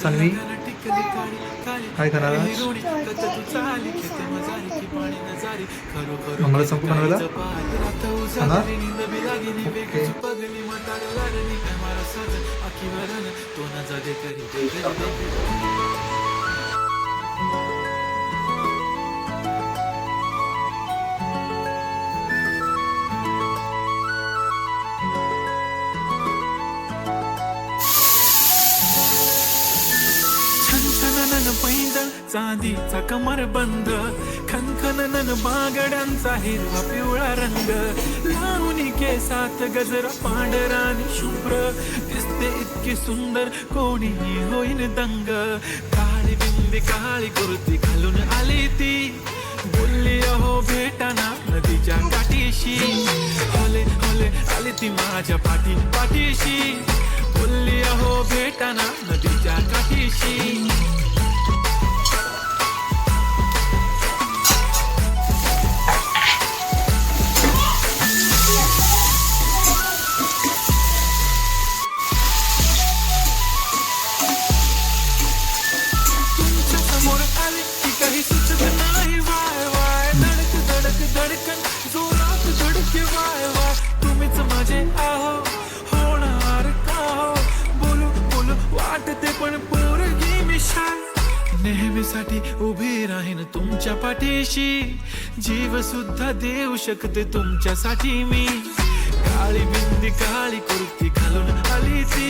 सानवी काय करणार आज? मंगळ संपूर्ण वेळेला खाणार? ओके. पैंजण चांदीचा कमर बंद, खनखनन बागड्यांचा हिरवा पिवळा रंग, लावणी केसात गजरा पांढरा आणि शुभ्र, दिसते इतकी सुंदर कोणीही होईन दंग. काळी बिंदी काळी कुर्ती घालून आली ती, बोलली अहो भेटाना नदीच्या काठीशी, होले होले आली ती माझ्या पाठीशी, बोलली अहो भेटाना नदीच्या काठीशी. समोर आली की काही सुचत नाही, वाय वाय धडक धडक धडकन जोरात धडके, वाय वाय तुम्हीच माझे आहो, होणार का हो, बोलू बोलू वाटते पण पोरगी मी शाय, नेहमीसाठी उभी राहीन तुमच्या पाठीशी, जीव सुद्धा देऊ शकते तुमच्यासाठी मी. काळी बिंदी काळी कुर्ती घालून आली ती,